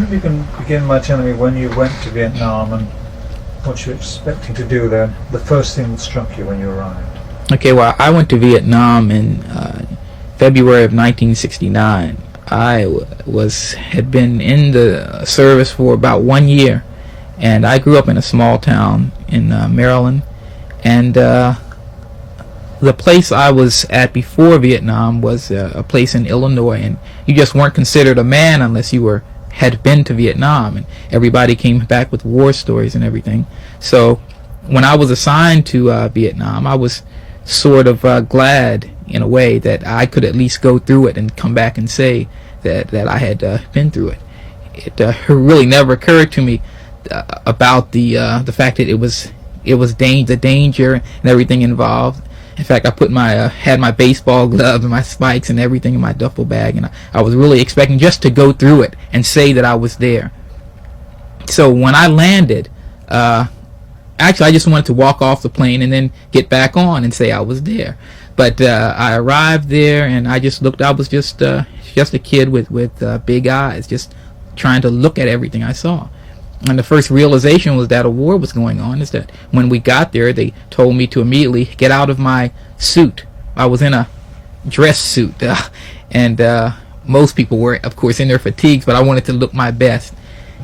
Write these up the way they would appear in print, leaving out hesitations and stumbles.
if you can begin by telling me when you went to Vietnam and what you were expecting to do there, the first thing that struck you when you arrived. Okay, well, I went to Vietnam in February of 1969. I had been in the service for about 1 year, and I grew up in a small town in Maryland, and the place I was at before Vietnam was a place in Illinois, and you just weren't considered a man unless you had been to Vietnam, and everybody came back with war stories and everything. So when I was assigned to Vietnam, I was sort of glad in a way that I could at least go through it and come back and say that I had been through it. It really never occurred to me about the fact that it was the danger and everything involved. In fact, I put had my baseball gloves and my spikes and everything in my duffel bag, and I was really expecting just to go through it and say that I was there. So when I landed, actually I just wanted to walk off the plane and then get back on and say I was there. But I arrived there, and I just looked. I was just a kid with big eyes, just trying to look at everything I saw. And the first realization was that a war was going on. Is that when we got there, they told me to immediately get out of my suit. I was in a dress suit, and most people were, of course, in their fatigues, but I wanted to look my best.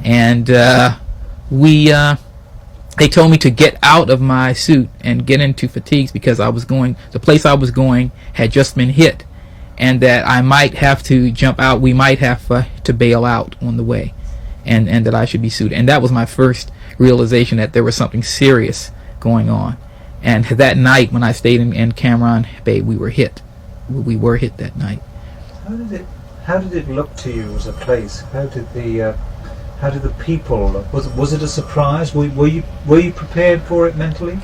And they told me to get out of my suit and get into fatigues because the place I was going had just been hit, and that I might have to jump out. We might have to bail out on the way. And that I should be suited. And that was my first realization that there was something serious going on. And that night when I stayed in Camaraderie Bay, we were hit. We were hit that night. How did it look to you as a place? How did the people look? Was it a surprise? Were you prepared for it mentally?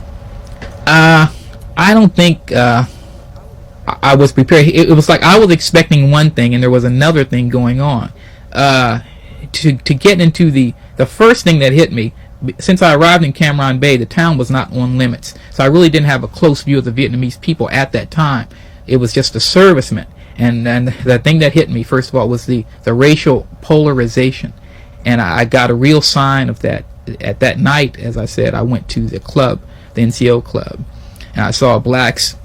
I don't think I was prepared. It was like I was expecting one thing and there was another thing going on. To get into the first thing that hit me, since I arrived in Cam Bay, the town was not on limits, so I really didn't have a close view of the Vietnamese people at that time. It was just the servicemen, and the thing that hit me first of all was the racial polarization, and I got a real sign of that at that night. As I said, I went to the club, the NCO club, and I saw blacks,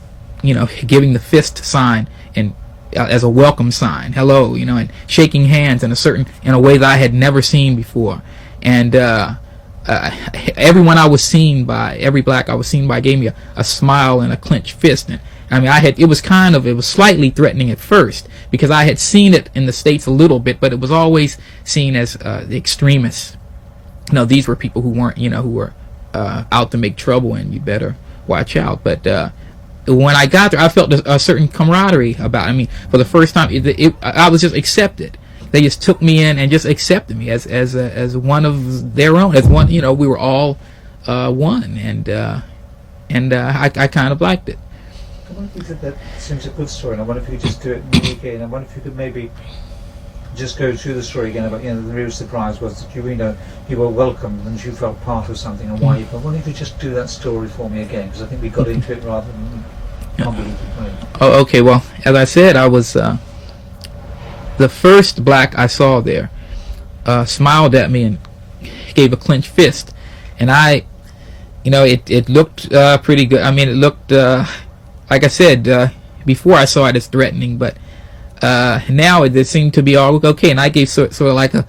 giving the fist sign and as a welcome sign, hello, and shaking hands in a way that I had never seen before. And everyone I was seen by, every black I was seen by, gave me a smile and a clenched fist. And I mean, it was slightly threatening at first because I had seen it in the States a little bit, but it was always seen as the extremists. These were people who weren't, who were out to make trouble, and you better watch out. But when I got there, I felt a certain camaraderie about it. I mean, for the first time, I was just accepted. They just took me in and just accepted me as one of their own, as one. We were all one, and I kind of liked it. I wonder if you said that seems a good story, and I wonder if you could just do it again. I wonder if you could maybe just go through the story again about, the real surprise was that you were welcomed and you felt part of something, and why. I wonder if you just do that story for me again, because I think we got into it rather than convoluted way. Oh, okay. Well, as I said, I was the first black I saw there. Smiled at me and gave a clenched fist, and it looked pretty good. I mean, it looked like I said before, I saw it as threatening, but now it seemed to be all okay, and I gave sort of like a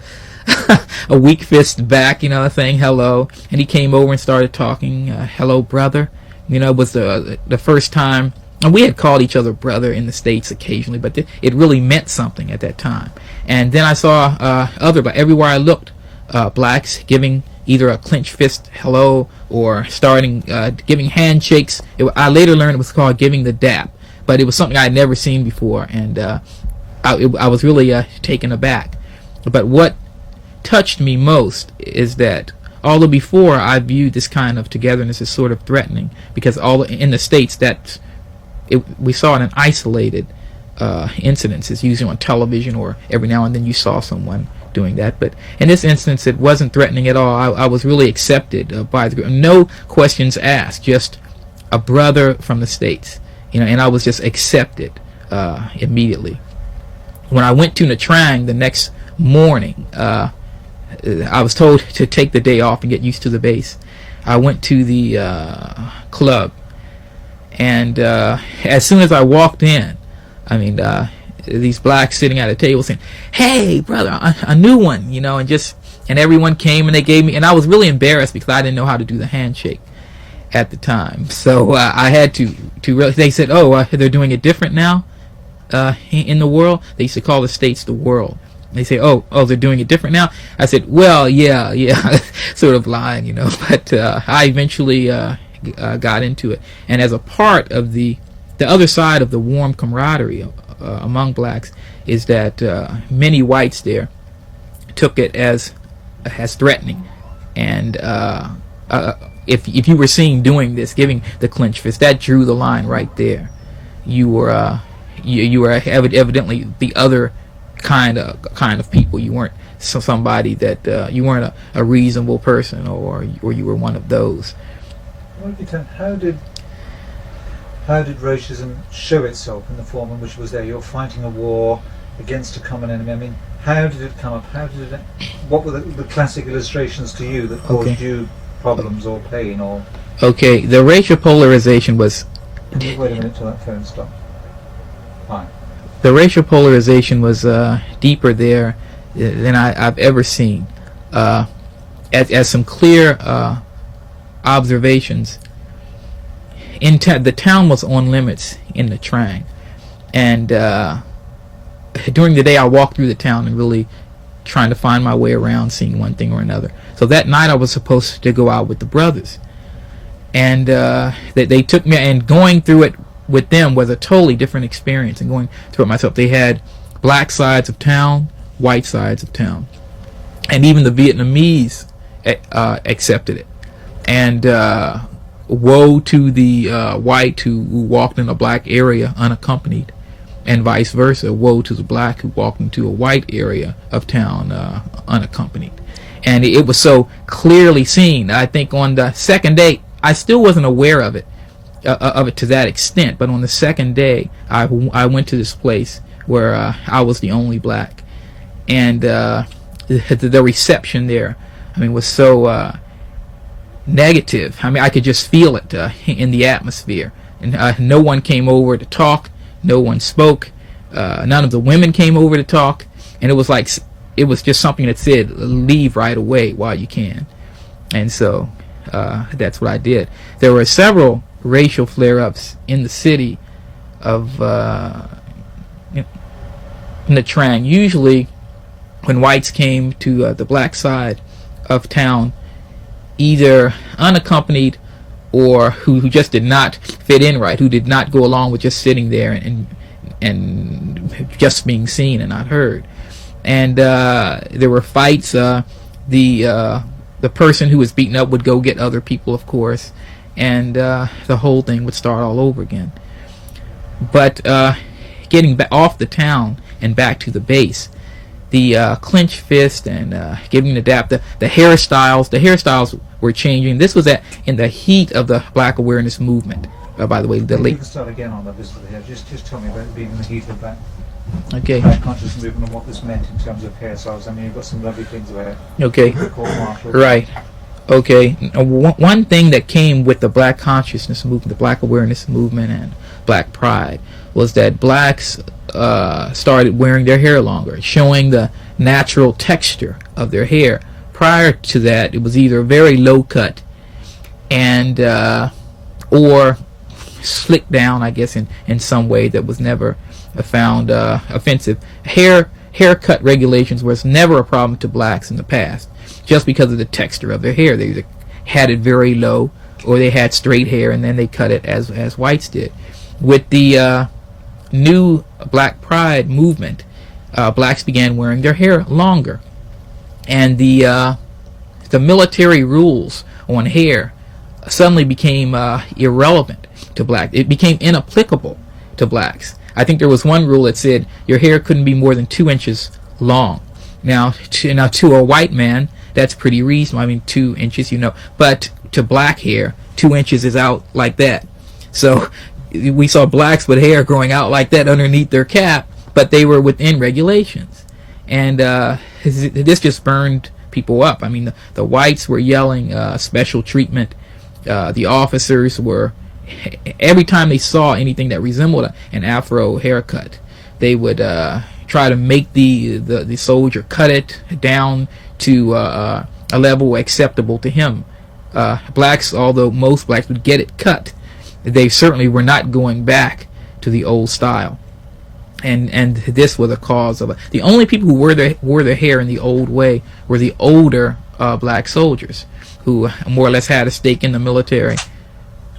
a weak fist back, saying hello, and he came over and started talking. Hello, brother. It was the first time, and we had called each other brother in the States occasionally, but it really meant something at that time. And then I saw everywhere I looked, blacks giving either a clenched fist hello or starting giving handshakes. I later learned it was called giving the dap, but it was something I had never seen before, and I was really taken aback. But what touched me most is that although before I viewed this kind of togetherness as sort of threatening, because in the States we saw it in isolated incidences, usually on television, or every now and then you saw someone doing that. But in this instance, it wasn't threatening at all. I was really accepted by the group. No questions asked, just a brother from the States, and I was just accepted immediately. When I went to Nha Trang the next morning, I was told to take the day off and get used to the base. I went to the club, and as soon as I walked in, I mean, these blacks sitting at a table saying, "Hey, brother, a new one," you know, and everyone came and they gave me, and I was really embarrassed because I didn't know how to do the handshake at the time. So I had to really. They said, "Oh, they're doing it different now in the world." They used to call the states the world. They say, "Oh, they're doing it different now." I said, "Well, yeah," sort of lying, you know. But I eventually got into it, and as a part of the other side of the warm camaraderie among blacks is that many whites there took it as threatening, and if you were seen doing this, giving the clenched fist, that drew the line right there. You were evidently the other kind of people. You weren't somebody that you weren't a reasonable person, or you were one of those. What have you done? How did racism show itself in the form in which it was there? You're fighting a war against a common enemy. I mean, how did it come up? What were the classic illustrations to you that caused you problems or pain or? Okay, the racial polarization was. Wait a minute till that phone stops. Fine. The racial polarization was deeper there than I've ever seen. As some clear observations, the town was on limits in the Trang, and during the day I walked through the town and really trying to find my way around, seeing one thing or another. So that night I was supposed to go out with the brothers, and they took me, and going through it with them was a totally different experience than going through it myself. They had black sides of town, white sides of town, and even the Vietnamese accepted it. And woe to the white who walked in a black area unaccompanied, and vice versa. Woe to the black who walked into a white area of town unaccompanied. And it was so clearly seen. I think on the second day, I still wasn't aware of it to that extent, but on the second day I went to this place where I was the only black, and the reception there, I mean, was so negative. I mean, I could just feel it in the atmosphere, and no one came over to talk, no one spoke, none of the women came over to talk, and it was like, it was just something that said, leave right away while you can. And so that's what I did. There were several racial flare-ups in the city of in the Trang. Usually when whites came to the black side of town, either unaccompanied or who just did not fit in right, who did not go along with just sitting there and just being seen and not heard. And there were fights. The person who was beaten up would go get other people, of course, and the whole thing would start all over again. But getting off the town and back to the base, the clenched fist and giving the dap, the hairstyles were changing. This was in the heat of the Black Awareness movement. By the way, you can start again on that. Just tell me about being in the heat of that. Okay. Black conscious movement and what this meant in terms of hairstyles. I mean, you've got some lovely things about it. Okay. Right. Okay. One thing that came with the Black consciousness movement, the Black Awareness movement, and Black Pride was that blacks started wearing their hair longer, showing the natural texture of their hair. Prior to that, it was either very low cut and or slicked down, I guess, in some way that was never found offensive. Haircut regulations was never a problem to blacks in the past, just because of the texture of their hair. They either had it very low or they had straight hair and then they cut it as whites did. With the new Black Pride movement, blacks began wearing their hair longer, and the military rules on hair suddenly became irrelevant to black. It became inapplicable to blacks. I think there was one rule that said your hair couldn't be more than 2 inches long. Now to a white man, that's pretty reasonable. I mean, 2 inches, but to black hair, 2 inches is out like that. So we saw blacks with hair growing out like that underneath their cap, but they were within regulations, and this just burned people up. I mean, the whites were yelling special treatment. The officers were, every time they saw anything that resembled an Afro haircut, they would try to make the soldier cut it down to a level acceptable to him. Blacks, although most blacks would get it cut, they certainly were not going back to the old style. And this was a cause of the only people who wore their hair in the old way were the older black soldiers who more or less had a stake in the military.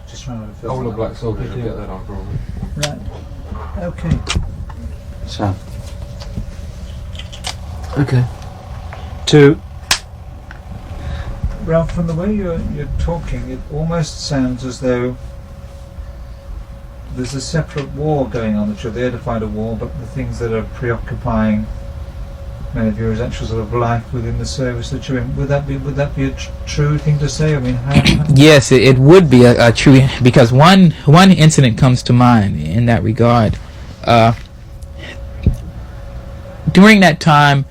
Just trying to fill Older black soldiers will get that on probably. Right. Okay. So. Okay. Ralph, from the way you're talking, it almost sounds as though there's a separate war going on. That you're there to fight a war, but the things that are preoccupying many of you is actual sort of life within the service that you're in. Would that be a true thing to say? I mean, how Yes, it would be a true, because one incident comes to mind in that regard. During that time,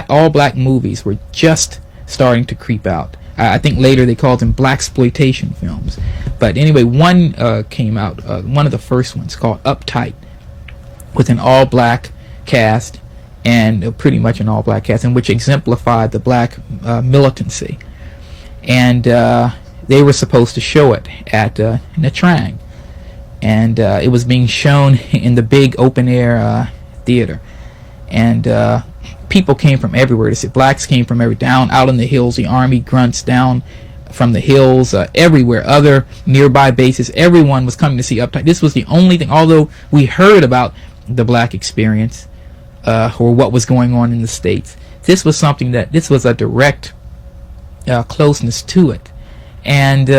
all black movies were just starting to creep out. I think later they called them blaxploitation films. But anyway, one came out, one of the first ones, called Uptight, with an all-black cast, and pretty much an all-black cast, in which exemplified the black militancy. And they were supposed to show it at Nha Trang. And it was being shown in the big open-air theater. And people came from everywhere to see. Blacks came from down out in the hills, the army grunts down from the hills, everywhere, other nearby bases. Everyone was coming to see Uptight. This was the only thing, although we heard about the black experience or what was going on in the States, this was something this was a direct closeness to it. And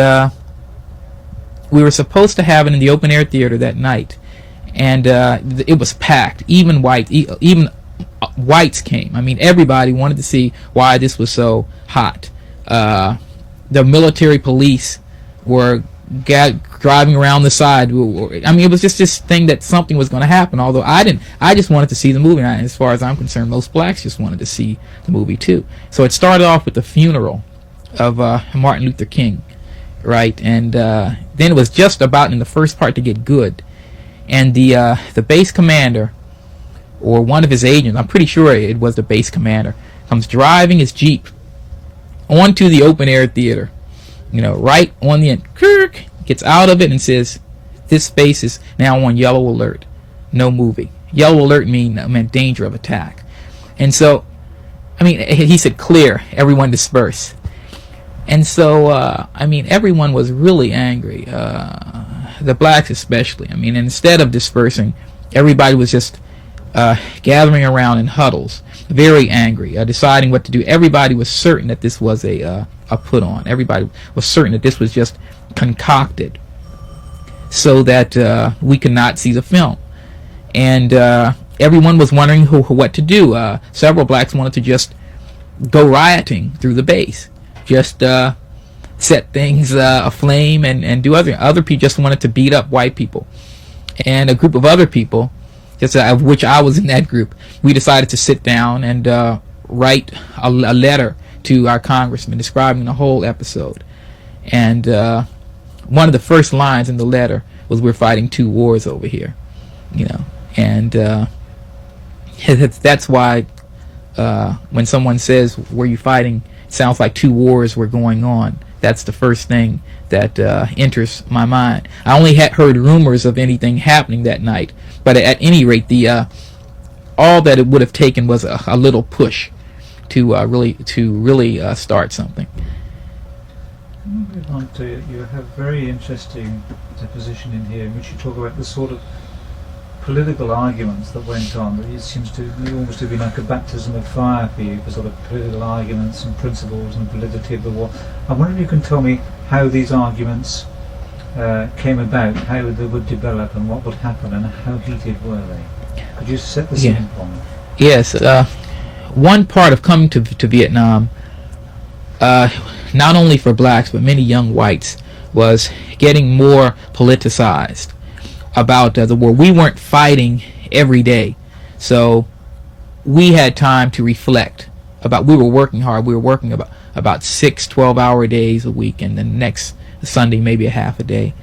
we were supposed to have it in the open air theater that night, and it was packed. Even whites came. I mean, everybody wanted to see why this was so hot. The military police were driving around the side. I mean, it was just this thing that something was going to happen. Although I didn't. I just wanted to see the movie. And as far as I'm concerned, most blacks just wanted to see the movie too. So it started off with the funeral of Martin Luther King, right? And then it was just about in the first part to get good. And the base commander, or one of his agents, I'm pretty sure it was the base commander, comes driving his Jeep onto the open air theater, right on the end. Kirk gets out of it and says, "This space is now on yellow alert. No movie." Yellow alert meant danger of attack. And so, I mean, he said, "Clear, everyone disperse." And so, I mean, everyone was really angry. The blacks especially. I mean, instead of dispersing, everybody was just gathering around in huddles, very angry, deciding what to do. Everybody was certain that this was a put on. Everybody was certain that this was just concocted so that we could not see the film. And everyone was wondering what to do. Several blacks wanted to just go rioting through the base, just set things aflame and do other people just wanted to beat up white people. And a group of other people, just of which I was in that group, we decided to sit down and write a letter to our congressman describing the whole episode. And one of the first lines in the letter was, "We're fighting two wars over here," and that's why when someone says, "Were you fighting?" it sounds like two wars were going on. That's the first thing that enters my mind. I only had heard rumors of anything happening that night, but at any rate, all that it would have taken was a little push to really start something. Move on to, you have very interesting position in here in which you talk about the sort of political arguments that went on. It seems to almost have been like a baptism of fire for you, for sort of political arguments and principles and validity of the war. I wonder if you can tell me how these arguments came about, how they would develop and what would happen and how heated were they? Could you set the scene for me? Yes. One part of coming to Vietnam, not only for blacks but many young whites, was getting more politicized about the war. We weren't fighting every day, so we had time to reflect we were working hard. We were working about 6 12-hour days a week, and then next Sunday maybe a half a day.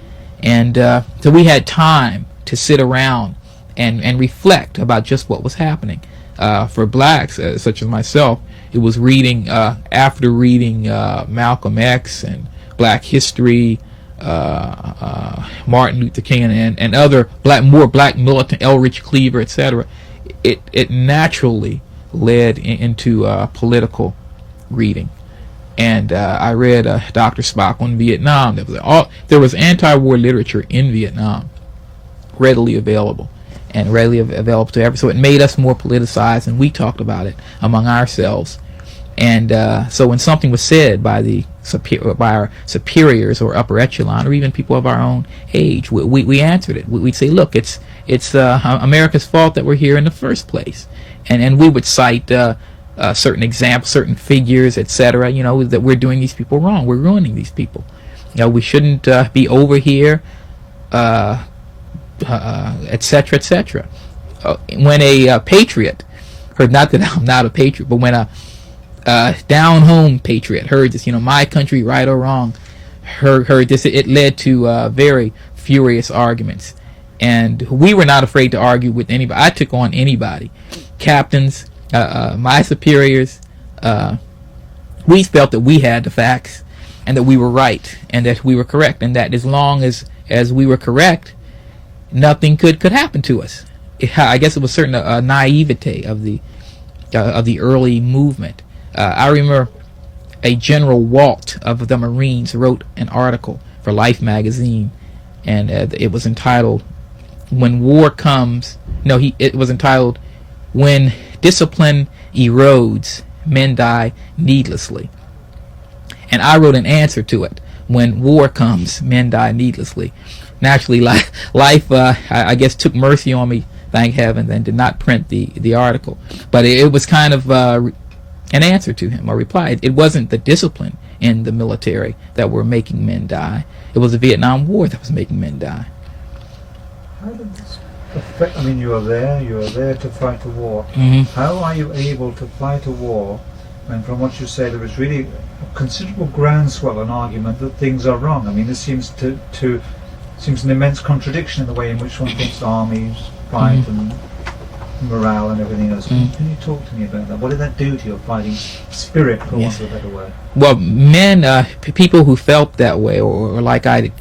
And so we had time to sit around and reflect about just what was happening. For blacks, such as myself, it was reading, after reading Malcolm X and Black History, Martin Luther King, and other more black militant, Elridge Cleaver, etc., it naturally led into political reading. And I read Dr. Spock on Vietnam. There was anti-war literature in Vietnam readily available, and readily available to everyone. So it made us more politicized, and we talked about it among ourselves. And so when something was said by our superiors or upper echelon, or even people of our own age, we answered it. We'd say, look, it's America's fault that we're here in the first place. And we would cite certain examples, certain figures, etc., that we're doing these people wrong. We're ruining these people. We shouldn't be over here, etc., etc. When a patriot heard, not that I'm not a patriot, but when a down home patriot heard this, my country, right or wrong, heard this, it led to very furious arguments. And we were not afraid to argue with anybody. I took on anybody. Captains, my superiors, we felt that we had the facts and that we were right and that we were correct, and that as long as we were correct, nothing could happen to us. I guess it was certain naivete of the early movement. I remember a General Walt of the Marines wrote an article for Life magazine, and it was entitled "When War Comes." No, it was entitled "When Discipline Erodes, Men Die Needlessly." And I wrote an answer to it: "When war comes, men die needlessly." Naturally, life, I guess, took mercy on me, thank heaven, and did not print the article. But it was kind of an answer to him, a reply. It wasn't the discipline in the military that were making men die. It was the Vietnam War that was making men die. How did this affect? I mean, you are there to fight a war. Mm-hmm. How are you able to fight a war when, from what you say, there is really a considerable groundswell and argument that things are wrong? I mean, this seems seems an immense contradiction in the way in which one thinks armies fight and morale and everything else. Can you talk to me about that? What did that do to your fighting spirit, for want of a better word? Well, men, people who felt that way, or like I did,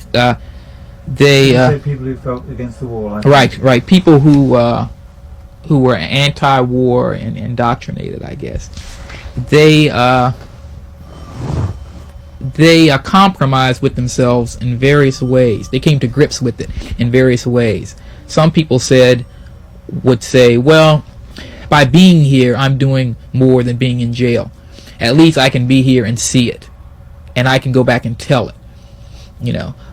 they say people who felt against the war. Right. People who were anti-war and indoctrinated, I guess. They compromised with themselves in various ways. They came to grips with it in various ways. Some people would say, well, by being here, I'm doing more than being in jail. At least I can be here and see it, and I can go back and tell it.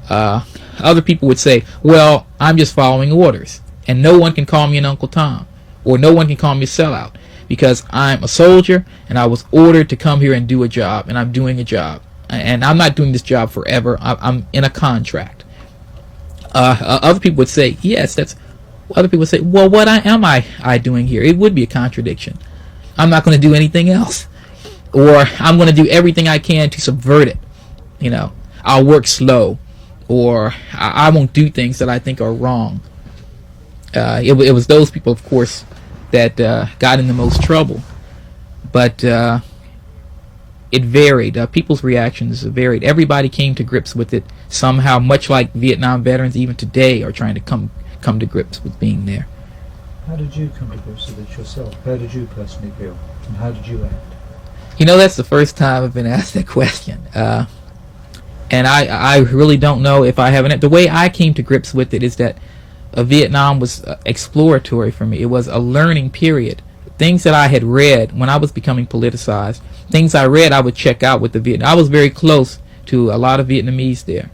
Other people would say, well, I'm just following orders, and no one can call me an Uncle Tom, or no one can call me a sellout, because I'm a soldier, and I was ordered to come here and do a job, and I'm doing a job. And I'm not doing this job forever. I'm in a contract. Other people would say, yes, other people would say, well, what am I doing here? It would be a contradiction. I'm not going to do anything else. Or I'm going to do everything I can to subvert it. I'll work slow. Or I won't do things that I think are wrong. It was those people, of course, that got in the most trouble. But it varied. People's reactions varied. Everybody came to grips with it somehow, much like Vietnam veterans even today are trying to come to grips with being there. How did you come to grips with it yourself? How did you personally feel? And how did you act? That's the first time I've been asked that question. And I really don't know if I haven't. The way I came to grips with it is that Vietnam was exploratory for me. It was a learning period. Things that I had read when I was becoming politicized, things I read I would check out with the Vietnam. I was very close to a lot of Vietnamese there.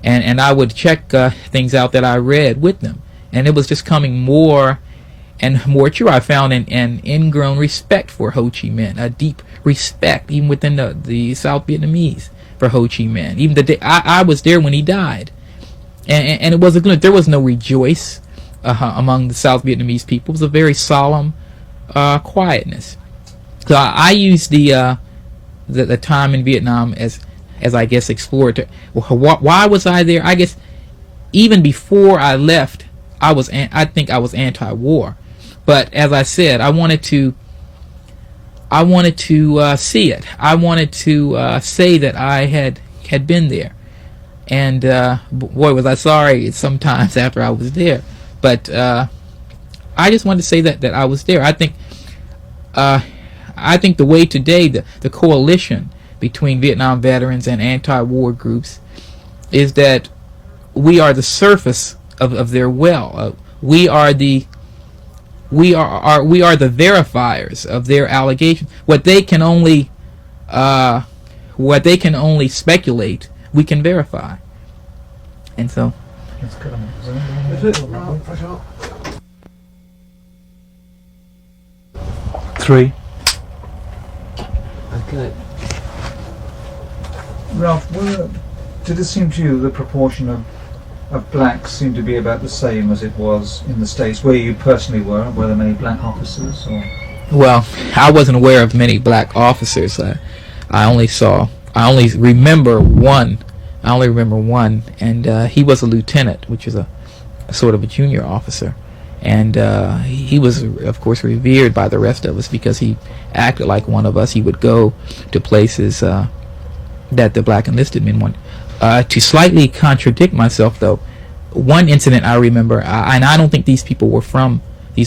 And I would check things out that I read with them. And it was just coming more and more true. I found an ingrown respect for Ho Chi Minh, a deep respect even within the South Vietnamese for Ho Chi Minh. Even the day I was there when he died. And it wasn't good. There was no rejoice among the South Vietnamese people. It was a very solemn quietness. So I use the time in Vietnam as I guess exploratory. Why was I there? I guess even before I left, I think I was anti-war, but as I said, I wanted to see it. I wanted to say that I had been there, and boy, was I sorry sometimes after I was there. But I just wanted to say that I was there. I think the way today, the coalition between Vietnam veterans and anti-war groups is that we are the surface of their well. We are the verifiers of their allegations. What they can only speculate, we can verify. And so That's good. Three. Okay. Ralph, did it seem to you the proportion of blacks seemed to be about the same as it was in the States, where you personally were? Were there many black officers? Or? Well, I wasn't aware of many black officers. I only remember one. And he was a lieutenant, which is a sort of a junior officer. And he was, of course, revered by the rest of us because he acted like one of us. He would go to places that the black enlisted men wanted. To slightly contradict myself, though, one incident I remember, and I don't think these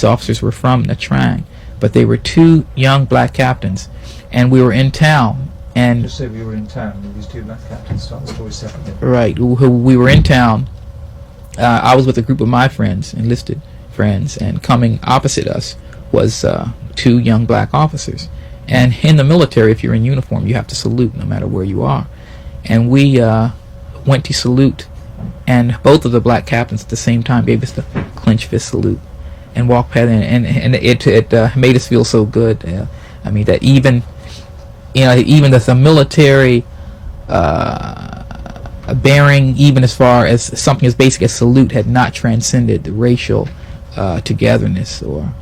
officers were from Nha Trang, but they were two young black captains, and we were in town. And just say we were in town, these two black captains start the story separately. Right, we were in town. I was with a group of my friends, enlisted friends, and coming opposite us was two young black officers. And in the military, if you're in uniform, you have to salute no matter where you are. And we went to salute, and both of the black captains at the same time gave us the clench fist salute and walked past, and it made us feel so good. I mean, that even the military bearing, even as far as something as basic as salute, had not transcended the racial togetherness, that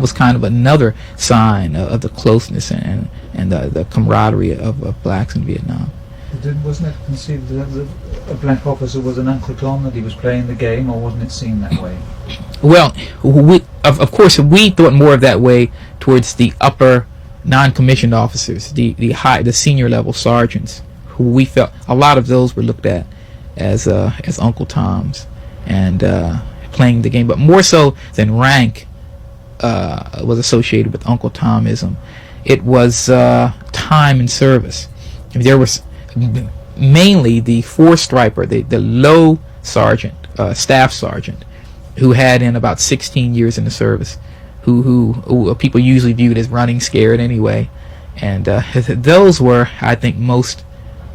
was kind of another sign of the closeness and the camaraderie of blacks in Vietnam. Wasn't it conceived that a black officer was an Uncle Tom, that he was playing the game, or wasn't it seen that way? Well, of course, we thought more of that way towards the upper non-commissioned officers, the senior level sergeants, who we felt a lot of those were looked at as Uncle Toms and playing the game, but more so than rank was associated with Uncle Tomism. It was time and service. There was mainly the four-striper, the low sergeant, staff sergeant, who had in about 16 years in the service, who people usually viewed as running scared anyway, and those were, I think, most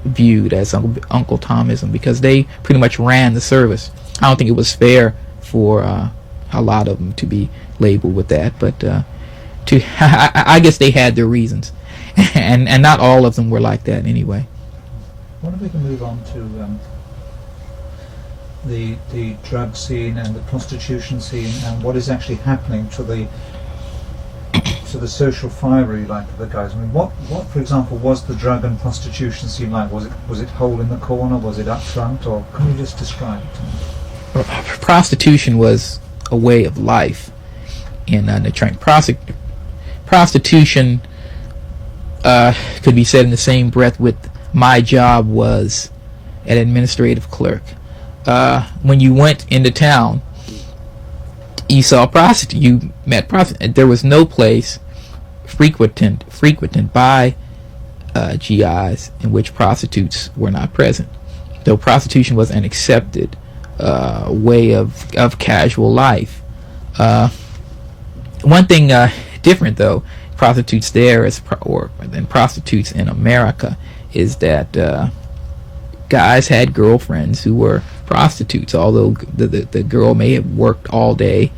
viewed as Uncle Tomism because they pretty much ran the service. I don't think it was fair for a lot of them to be labeled with that, but I guess they had their reasons, and not all of them were like that anyway. I wonder if we can move on to the drug scene and the prostitution scene and what is actually happening to the social fibre, like, of the guys. I mean, what for example was the drug and prostitution scene like? Was it hole in the corner? Was it up front? Or can you just describe it to me? Prostitution was a way of life in Nha Trang. Prostitution could be said in the same breath with my job was an administrative clerk. When you went into town, you saw a prostitute, you met prostitute. There was no place frequented by GIs in which prostitutes were not present. Though prostitution was an accepted way of casual life. One thing different, though, prostitutes there than prostitutes in America is that guys had girlfriends who were prostitutes, although the girl may have worked all day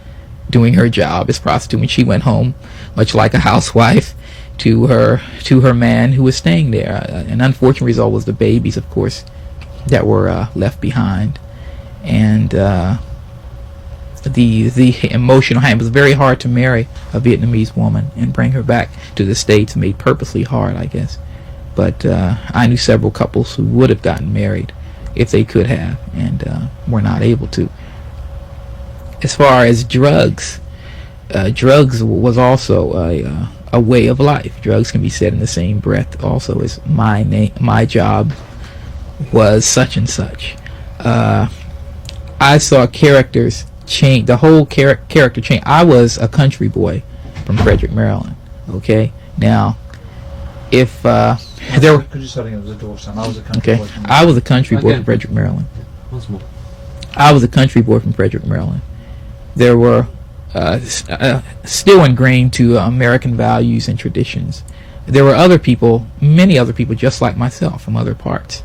doing her job as prostitute. When she went home, much like a housewife, to her man who was staying there. An unfortunate result was the babies, of course, that were left behind. And the emotional hand. It was very hard to marry a Vietnamese woman and bring her back to the States. Made purposely hard, I guess. But I knew several couples who would have gotten married if they could have, and were not able to. As far as drugs, drugs was also a way of life. Drugs can be said in the same breath also as my job was such and such. I saw characters change, the whole character change. I was a country boy from Frederick, Maryland. Okay, now if there were, could you say again? It was a door, son. I was a country boy. I was a country boy from Frederick, Maryland. Once more. I was a country boy from Frederick, Maryland. There were still ingrained to American values and traditions. There were other people, many other people, just like myself from other parts.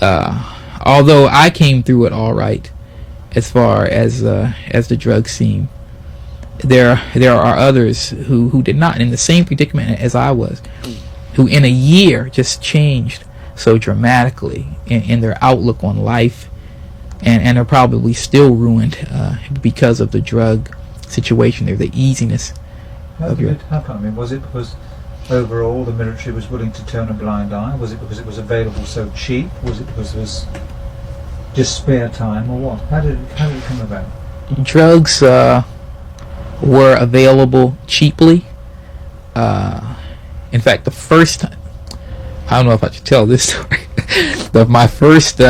Although I came through it all right, as far as the drug scene, there are others who did not, in the same predicament as I was, who in a year just changed so dramatically in their outlook on life, and are probably still ruined because of the drug situation. There, the easiness of your. How come? I mean, was it because overall the military was willing to turn a blind eye? Was it because it was available so cheap? Was it because it was just spare time, or what? How did it come about? Drugs were available cheaply. In fact, the first time, I don't know if I should tell this story, my first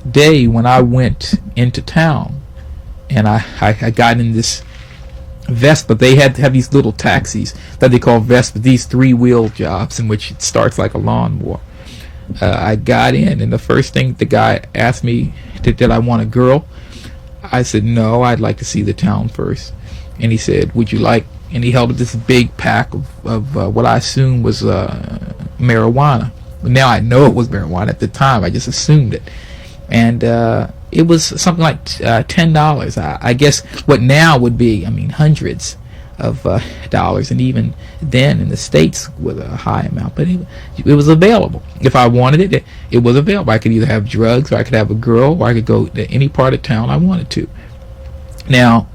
day when I went into town, and I got in this Vespa. They had to have these little taxis that they call Vespa, these three-wheel jobs in which it starts like a lawnmower. I got in, and the first thing the guy asked me, did I want a girl? I said, no, I'd like to see the town first. And he said, would you like, and he held up this big pack of what I assumed was marijuana. Now I know it was marijuana. At the time, I just assumed it. And it was something like $10. I guess what now would be, hundreds of dollars, and even then in the States with a high amount. But it was available. If I wanted it, it was available. I could either have drugs, or I could have a girl, or I could go to any part of town I wanted to. Now,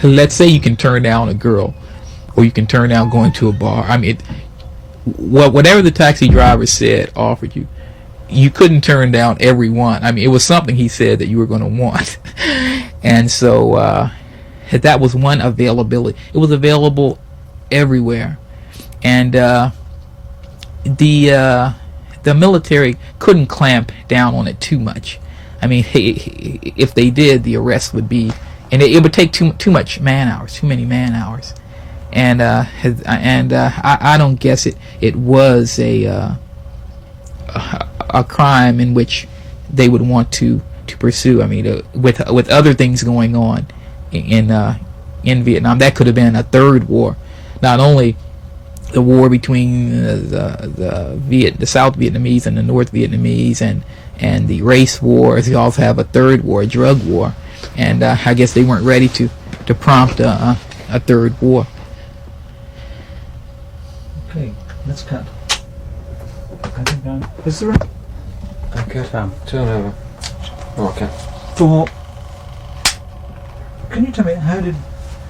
let's say you can turn down a girl, or you can turn down going to a bar. Whatever the taxi driver said, offered you, you couldn't turn down every one. It was something he said that you were going to want. And so that was one availability. It was available everywhere. And the military couldn't clamp down on it too much. If they did, the arrest would be, and it would take too much man hours, too many man hours. And I don't guess it was a crime in which they would want to pursue. With other things going on in Vietnam, that could have been a third war. Not only the war between the South Vietnamese and the North Vietnamese, and the race wars. You also have a third war, a drug war, and I guess they weren't ready to prompt a third war. Okay, let's cut. I think is there Okay, turn over. Oh, okay. Can you tell me, how did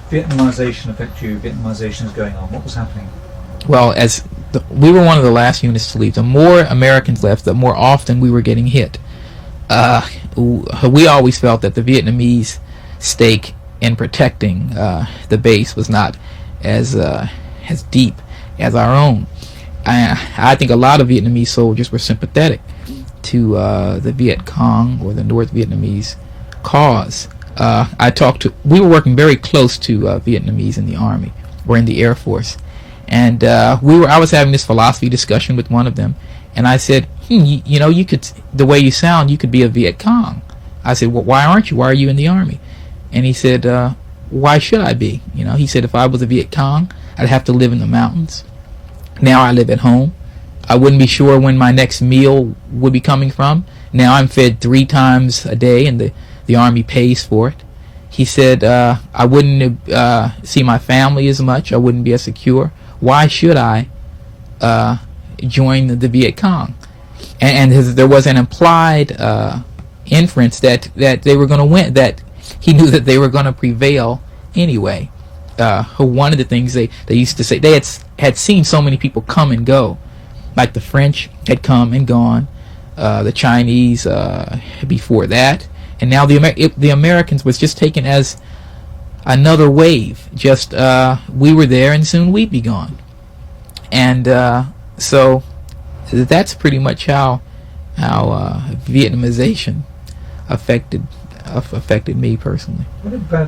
Vietnamization affect you? Vietnamization is going on. What was happening? Well, we were one of the last units to leave. The more Americans left, the more often we were getting hit. We always felt that the Vietnamese stake in protecting the base was not as deep as our own. I think a lot of Vietnamese soldiers were sympathetic to the Viet Cong, or the North Vietnamese cause. We were working very close to Vietnamese in the Army, or in the Air Force, and I was having this philosophy discussion with one of them, and I said, you could, the way you sound, you could be a Viet Cong. I said, well, why aren't you? Why are you in the Army? And he said, why should I be? He said, if I was a Viet Cong, I'd have to live in the mountains. Now I live at home. I wouldn't be sure when my next meal would be coming from. Now I'm fed 3 times a day, and the Army pays for it. He said, I wouldn't see my family as much. I wouldn't be as secure. Why should I join the Viet Cong? And there was an implied inference that they were going to win, that he knew that they were going to prevail anyway. One of the things they used to say, they had seen so many people come and go, like the French had come and gone, the Chinese before that, and now the Americans was just taken as another wave. Just we were there and soon we'd be gone. And so that's pretty much how Vietnamization affected me personally. What about